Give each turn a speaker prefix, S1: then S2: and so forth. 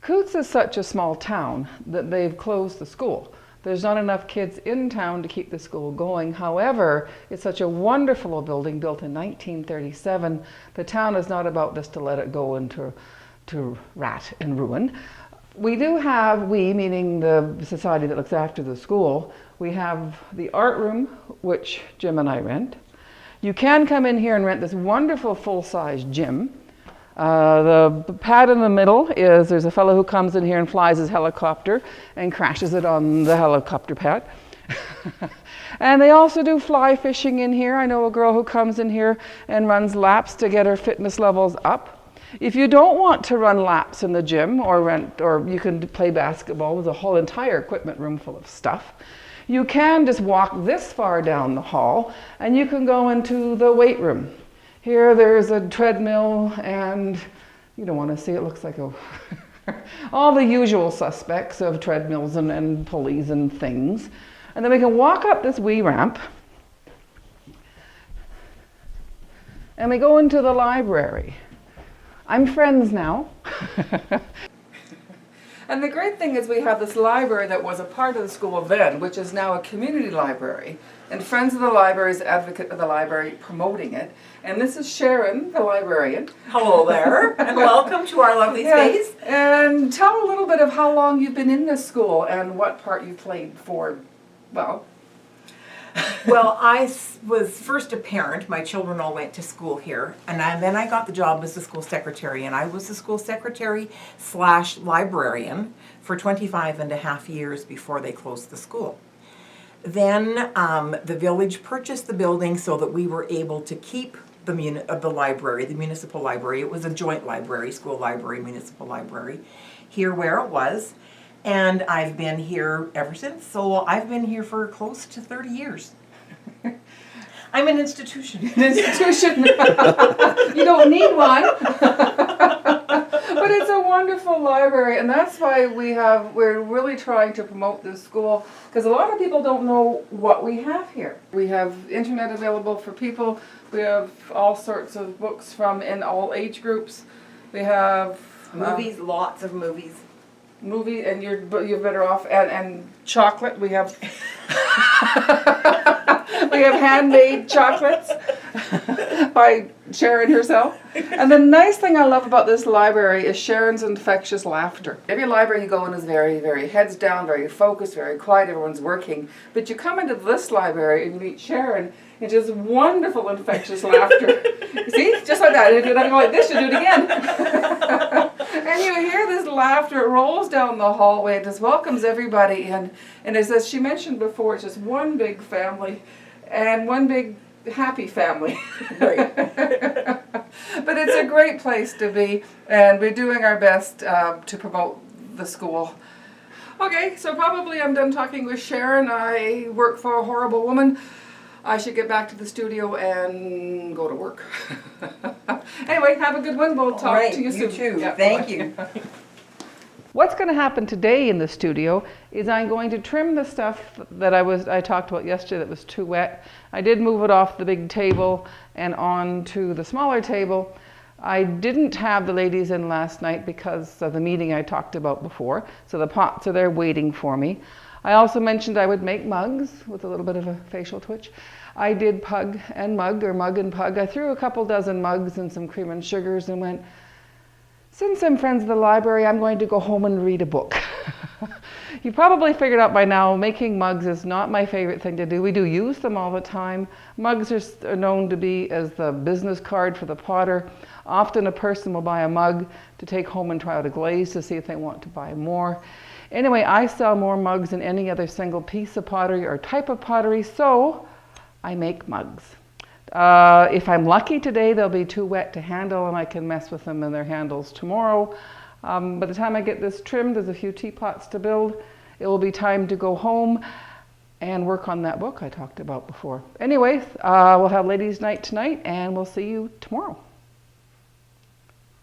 S1: Coutts is such a small town that they've closed the school. There's not enough kids in town to keep the school going. However, it's such a wonderful building built in 1937. The town is not about just to let it go into rat and ruin. We do have, meaning the society that looks after the school, we have the art room, which Jim and I rent. You can come in here and rent this wonderful full-size gym. The pad in the middle is, there's a fellow who comes in here and flies his helicopter and crashes it on the helicopter pad. And they also do fly fishing in here. I know a girl who comes in here and runs laps to get her fitness levels up. If you don't want to run laps in the gym or you can play basketball with a whole entire equipment room full of stuff, you can just walk this far down the hall and you can go into the weight room. Here there's a treadmill and you don't want to see it, looks like all the usual suspects of treadmills and pulleys and things. And then we can walk up this wee ramp and we go into the library. I'm friends now. And the great thing is we have this library that was a part of the school then, which is now a community library. And Friends of the Library is advocate of the library promoting it. And this is Sharon, the librarian.
S2: Hello there, and welcome to our lovely space.
S1: And tell a little bit of how long you've been in this school and what part you played for, well,
S2: I was first a parent. My children all went to school here, and then I got the job as the school secretary, and I was the school secretary / librarian for 25 and a half years before they closed the school. Then the village purchased the building so that we were able to keep the library, the municipal library. It was a joint library, school library, municipal library, here where it was. And I've been here ever since, so I've been here for close to 30 years. I'm an institution.
S1: An institution. You don't need one. But it's a wonderful library, and that's why we're really trying to promote this school, because a lot of people don't know what we have here. We have internet available for people. We have all sorts of books in all age groups. We have
S2: movies, lots of movies.
S1: And you're better off, and chocolate. We have we have handmade chocolates by Sharon herself. And the nice thing I love about this library is Sharon's infectious laughter. Every library you go in is very, very heads down, very focused, very quiet, everyone's working. But you come into this library and you meet Sharon, it's just wonderful infectious laughter. See, just like that. If you're not going like this, you do it again. And you hear this laughter, it rolls down the hallway, it just welcomes everybody in. And as she mentioned before, it's just one big family and one big happy family.
S2: Right.
S1: But it's a great place to be, and we're doing our best to promote the school. Okay, so probably I'm done talking with Sharon. I work for a horrible woman. I should get back to the studio and go to work. Anyway, have a good one. We'll talk to you soon.
S2: You too.
S1: Yeah,
S2: Thank you.
S1: What's going to happen today in the studio is I'm going to trim the stuff that I talked about yesterday that was too wet. I did move it off the big table and onto the smaller table. I didn't have the ladies in last night because of the meeting I talked about before, so the pots are there waiting for me. I also mentioned I would make mugs with a little bit of a facial twitch. I did pug and mug, or mug and pug. I threw a couple dozen mugs and some cream and sugars and went, since I'm friends of the library, I'm going to go home and read a book. You probably figured out by now, making mugs is not my favorite thing to do. We do use them all the time. Mugs are known to be as the business card for the potter. Often a person will buy a mug to take home and try out a glaze to see if they want to buy more. Anyway, I sell more mugs than any other single piece of pottery or type of pottery, so I make mugs. If I'm lucky today, they'll be too wet to handle and I can mess with them in their handles tomorrow. By the time I get this trimmed, there's a few teapots to build. It will be time to go home and work on that book I talked about before. Anyway, we'll have ladies' night tonight and we'll see you tomorrow.